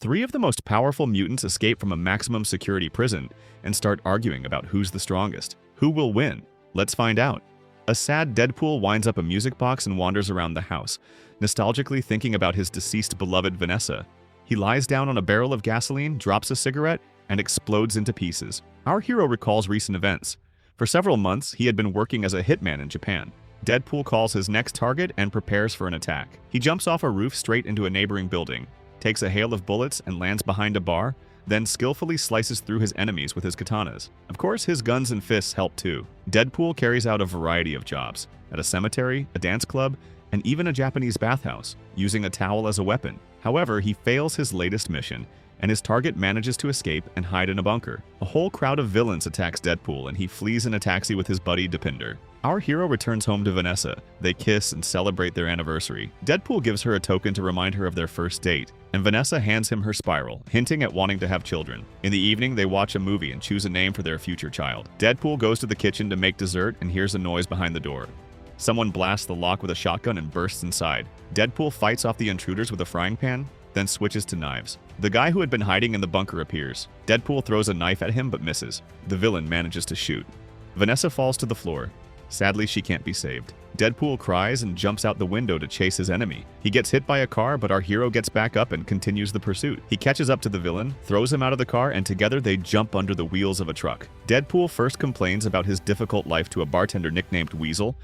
Three of the most powerful mutants escape from a maximum security prison and start arguing about who's the strongest. Who will win? Let's find out. A sad Deadpool winds up a music box and wanders around the house, nostalgically thinking about his deceased beloved Vanessa. He lies down on a barrel of gasoline, drops a cigarette, and explodes into pieces. Our hero recalls recent events. For several months, he had been working as a hitman in Japan. Deadpool calls his next target and prepares for an attack. He jumps off a roof straight into a neighboring building, takes a hail of bullets and lands behind a bar, then skillfully slices through his enemies with his katanas. Of course, his guns and fists help too. Deadpool carries out a variety of jobs, at a cemetery, a dance club, and even a Japanese bathhouse, using a towel as a weapon. However, he fails his latest mission, and his target manages to escape and hide in a bunker. A whole crowd of villains attacks Deadpool, and he flees in a taxi with his buddy Deepinder. Our hero returns home to Vanessa. They kiss and celebrate their anniversary. Deadpool gives her a token to remind her of their first date, and Vanessa hands him her spiral, hinting at wanting to have children. In the evening, they watch a movie and choose a name for their future child. Deadpool goes to the kitchen to make dessert and hears a noise behind the door. Someone blasts the lock with a shotgun and bursts inside. Deadpool fights off the intruders with a frying pan, then switches to knives. The guy who had been hiding in the bunker appears. Deadpool throws a knife at him but misses. The villain manages to shoot. Vanessa falls to the floor. Sadly, she can't be saved. Deadpool cries and jumps out the window to chase his enemy. He gets hit by a car, but our hero gets back up and continues the pursuit. He catches up to the villain, throws him out of the car, and together they jump under the wheels of a truck. Deadpool first complains about his difficult life to a bartender nicknamed Weasel,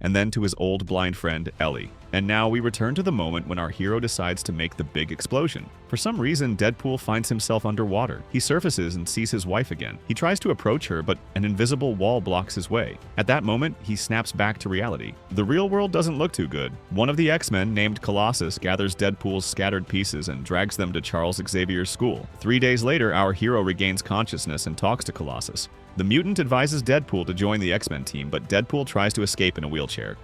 and then to his old blind friend, Ellie. And now we return to the moment when our hero decides to make the big explosion. For some reason, Deadpool finds himself underwater. He surfaces and sees his wife again. He tries to approach her, but an invisible wall blocks his way. At that moment, he snaps back to reality. The real world doesn't look too good. One of the X-Men, named Colossus, gathers Deadpool's scattered pieces and drags them to Charles Xavier's school. 3 days later, our hero regains consciousness and talks to Colossus. The mutant advises Deadpool to join the X-Men team, but Deadpool tries to escape in a wheelchair.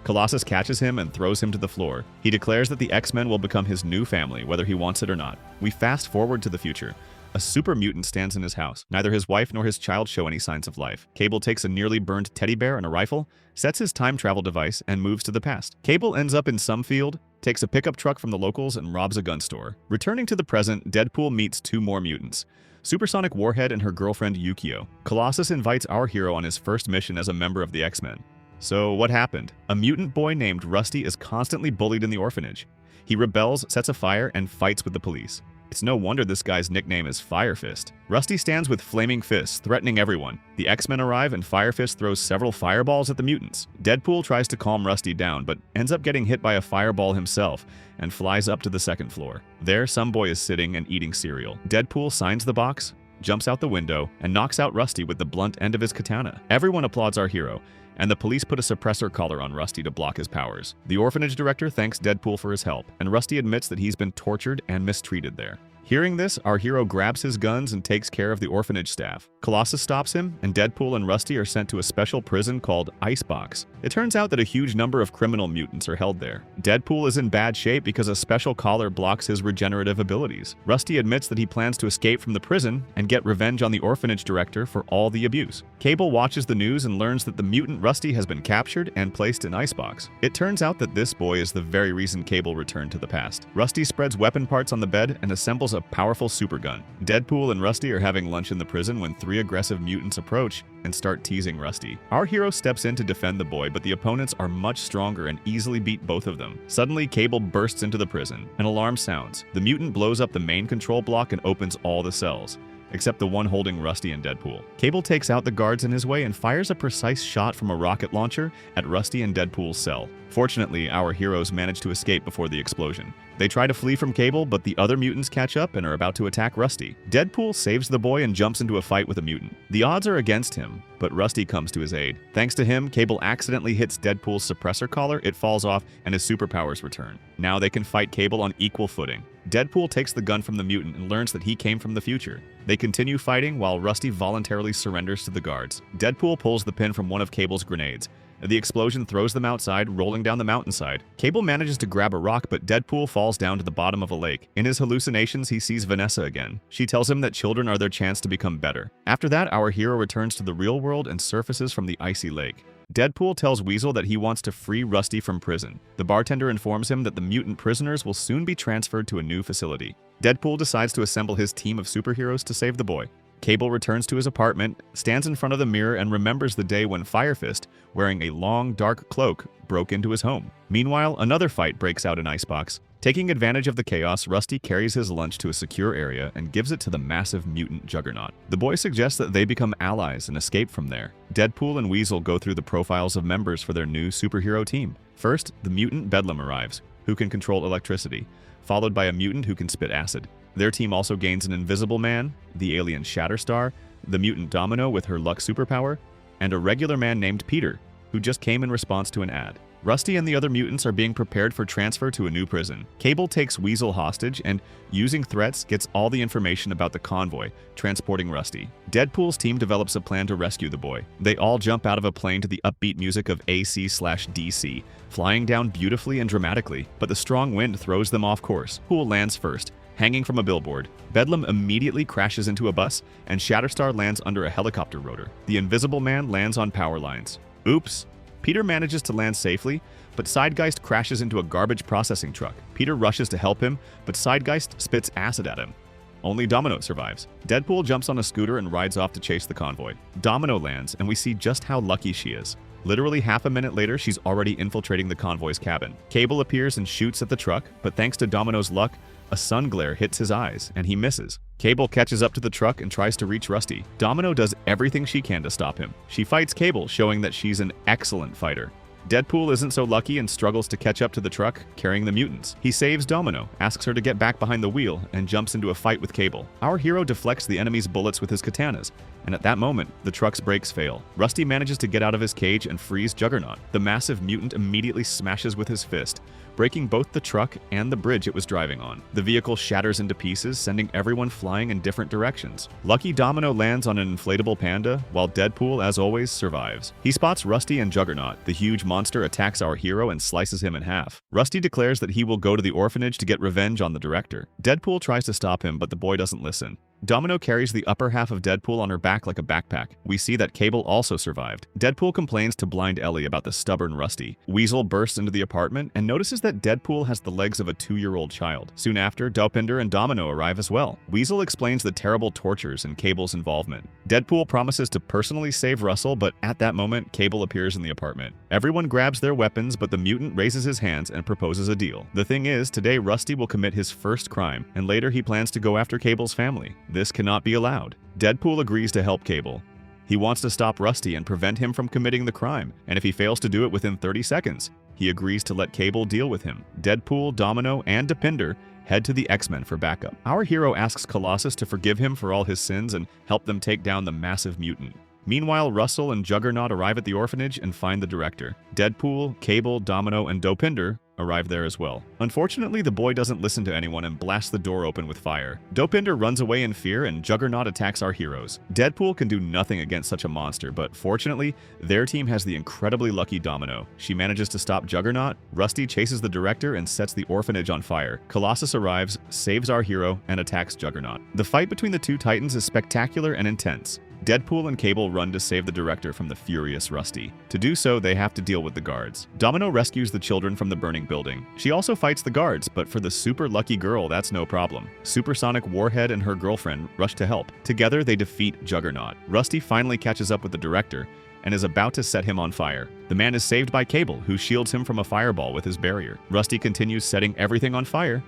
Colossus catches him and throws him to the floor. He declares that the X-Men will become his new family, whether he wants it or not. We fast forward to the future. A super mutant stands in his house. Neither his wife nor his child show any signs of life. Cable takes a nearly burned teddy bear and a rifle, sets his time travel device, and moves to the past. Cable ends up in some field, takes a pickup truck from the locals, and robs a gun store. Returning to the present, Deadpool meets two more mutants: Supersonic Warhead and her girlfriend Yukio. Colossus invites our hero on his first mission as a member of the X-Men. So what happened? A mutant boy named Rusty is constantly bullied in the orphanage. He rebels, sets a fire, and fights with the police. It's no wonder this guy's nickname is Fire Fist. Rusty stands with flaming fists, threatening everyone. The X-Men arrive and Fire Fist throws several fireballs at the mutants. Deadpool tries to calm Rusty down, but ends up getting hit by a fireball himself and flies up to the second floor. There, some boy is sitting and eating cereal. Deadpool signs the box, jumps out the window, and knocks out Rusty with the blunt end of his katana. Everyone applauds our hero, and the police put a suppressor collar on Rusty to block his powers. The orphanage director thanks Deadpool for his help, and Rusty admits that he's been tortured and mistreated there. Hearing this, our hero grabs his guns and takes care of the orphanage staff. Colossus stops him, and Deadpool and Rusty are sent to a special prison called Icebox. It turns out that a huge number of criminal mutants are held there. Deadpool is in bad shape because a special collar blocks his regenerative abilities. Rusty admits that he plans to escape from the prison and get revenge on the orphanage director for all the abuse. Cable watches the news and learns that the mutant Rusty has been captured and placed in Icebox. It turns out that this boy is the very reason Cable returned to the past. Rusty spreads weapon parts on the bed and assembles a powerful supergun. Deadpool and Rusty are having lunch in the prison when three aggressive mutants approach and start teasing Rusty. Our hero steps in to defend the boy, but the opponents are much stronger and easily beat both of them. Suddenly, Cable bursts into the prison. An alarm sounds. The mutant blows up the main control block and opens all the cells, except the one holding Rusty and Deadpool. Cable takes out the guards in his way and fires a precise shot from a rocket launcher at Rusty and Deadpool's cell. Fortunately, our heroes manage to escape before the explosion. They try to flee from Cable, but the other mutants catch up and are about to attack Rusty. Deadpool saves the boy and jumps into a fight with a mutant. The odds are against him, but Rusty comes to his aid. Thanks to him, Cable accidentally hits Deadpool's suppressor collar, it falls off, and his superpowers return. Now they can fight Cable on equal footing. Deadpool takes the gun from the mutant and learns that he came from the future. They continue fighting while Rusty voluntarily surrenders to the guards. Deadpool pulls the pin from one of Cable's grenades. The explosion throws them outside, rolling down the mountainside. Cable manages to grab a rock, but Deadpool falls down to the bottom of a lake. In his hallucinations, he sees Vanessa again. She tells him that children are their chance to become better. After that, our hero returns to the real world and surfaces from the icy lake. Deadpool tells Weasel that he wants to free Rusty from prison. The bartender informs him that the mutant prisoners will soon be transferred to a new facility. Deadpool decides to assemble his team of superheroes to save the boy. Cable returns to his apartment, stands in front of the mirror, and remembers the day when Firefist, wearing a long, dark cloak, broke into his home. Meanwhile, another fight breaks out in Icebox. Taking advantage of the chaos, Rusty carries his lunch to a secure area and gives it to the massive mutant Juggernaut. The boy suggests that they become allies and escape from there. Deadpool and Weasel go through the profiles of members for their new superhero team. First, the mutant Bedlam arrives, who can control electricity, followed by a mutant who can spit acid. Their team also gains an Invisible Man, the alien Shatterstar, the mutant Domino with her luck superpower, and a regular man named Peter, who just came in response to an ad. Rusty and the other mutants are being prepared for transfer to a new prison. Cable takes Weasel hostage and, using threats, gets all the information about the convoy transporting Rusty. Deadpool's team develops a plan to rescue the boy. They all jump out of a plane to the upbeat music of AC/DC, flying down beautifully and dramatically, but the strong wind throws them off course. Deadpool lands first, hanging from a billboard. Bedlam immediately crashes into a bus, and Shatterstar lands under a helicopter rotor. The Invisible Man lands on power lines. Oops! Peter manages to land safely, but Sidegeist crashes into a garbage processing truck. Peter rushes to help him, but Sidegeist spits acid at him. Only Domino survives. Deadpool jumps on a scooter and rides off to chase the convoy. Domino lands, and we see just how lucky she is. Literally half a minute later, she's already infiltrating the convoy's cabin. Cable appears and shoots at the truck, but thanks to Domino's luck, a sun glare hits his eyes, and he misses. Cable catches up to the truck and tries to reach Rusty. Domino does everything she can to stop him. She fights Cable, showing that she's an excellent fighter. Deadpool isn't so lucky and struggles to catch up to the truck, carrying the mutants. He saves Domino, asks her to get back behind the wheel, and jumps into a fight with Cable. Our hero deflects the enemy's bullets with his katanas, and at that moment, the truck's brakes fail. Rusty manages to get out of his cage and frees Juggernaut. The massive mutant immediately smashes with his fist, breaking both the truck and the bridge it was driving on. The vehicle shatters into pieces, sending everyone flying in different directions. Lucky Domino lands on an inflatable panda, while Deadpool, as always, survives. He spots Rusty and Juggernaut. The huge monster attacks our hero and slices him in half. Rusty declares that he will go to the orphanage to get revenge on the director. Deadpool tries to stop him, but the boy doesn't listen. Domino carries the upper half of Deadpool on her back like a backpack. We see that Cable also survived. Deadpool complains to Blind Ellie about the stubborn Rusty. Weasel bursts into the apartment and notices that Deadpool has the legs of a 2-year-old child. Soon after, Dopinder and Domino arrive as well. Weasel explains the terrible tortures and Cable's involvement. Deadpool promises to personally save Russell, but at that moment, Cable appears in the apartment. Everyone grabs their weapons, but the mutant raises his hands and proposes a deal. The thing is, today Rusty will commit his first crime, and later he plans to go after Cable's family. This cannot be allowed. Deadpool agrees to help Cable. He wants to stop Rusty and prevent him from committing the crime, and if he fails to do it within 30 seconds, he agrees to let Cable deal with him. Deadpool, Domino, and Dopinder head to the X-Men for backup. Our hero asks Colossus to forgive him for all his sins and help them take down the massive mutant. Meanwhile, Russell and Juggernaut arrive at the orphanage and find the director. Deadpool, Cable, Domino, and Dopinder arrive there as well. Unfortunately, the boy doesn't listen to anyone and blasts the door open with fire. Dopinder runs away in fear and Juggernaut attacks our heroes. Deadpool can do nothing against such a monster, but fortunately, their team has the incredibly lucky Domino. She manages to stop Juggernaut, Rusty chases the director and sets the orphanage on fire. Colossus arrives, saves our hero, and attacks Juggernaut. The fight between the two titans is spectacular and intense. Deadpool and Cable run to save the director from the furious Rusty. To do so, they have to deal with the guards. Domino rescues the children from the burning building. She also fights the guards, but for the super lucky girl, that's no problem. Supersonic Warhead and her girlfriend rush to help. Together, they defeat Juggernaut. Rusty finally catches up with the director and is about to set him on fire. The man is saved by Cable, who shields him from a fireball with his barrier. Rusty continues setting everything on fire.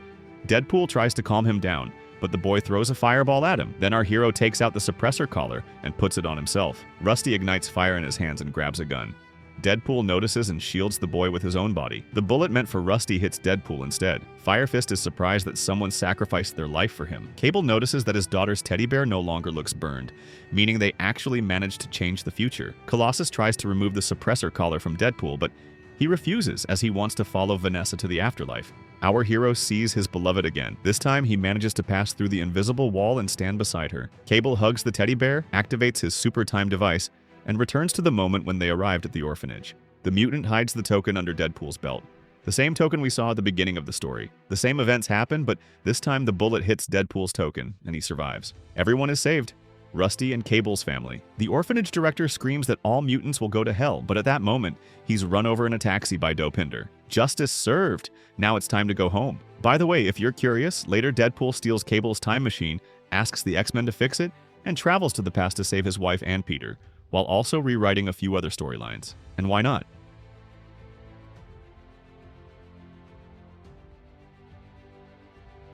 Deadpool tries to calm him down, but the boy throws a fireball at him. Then our hero takes out the suppressor collar and puts it on himself. Rusty ignites fire in his hands and grabs a gun. Deadpool notices and shields the boy with his own body. The bullet meant for Rusty hits Deadpool instead. Firefist is surprised that someone sacrificed their life for him. Cable notices that his daughter's teddy bear no longer looks burned, meaning they actually managed to change the future. Colossus tries to remove the suppressor collar from Deadpool, but he refuses as he wants to follow Vanessa to the afterlife. Our hero sees his beloved again. This time, he manages to pass through the invisible wall and stand beside her. Cable hugs the teddy bear, activates his super time device, and returns to the moment when they arrived at the orphanage. The mutant hides the token under Deadpool's belt. The same token we saw at the beginning of the story. The same events happen, but this time the bullet hits Deadpool's token, and he survives. Everyone is saved. Rusty and Cable's family. The orphanage director screams that all mutants will go to hell, but at that moment, he's run over in a taxi by Dopinder. Justice served! Now it's time to go home. By the way, if you're curious, later Deadpool steals Cable's time machine, asks the X-Men to fix it, and travels to the past to save his wife and Peter, while also rewriting a few other storylines. And why not?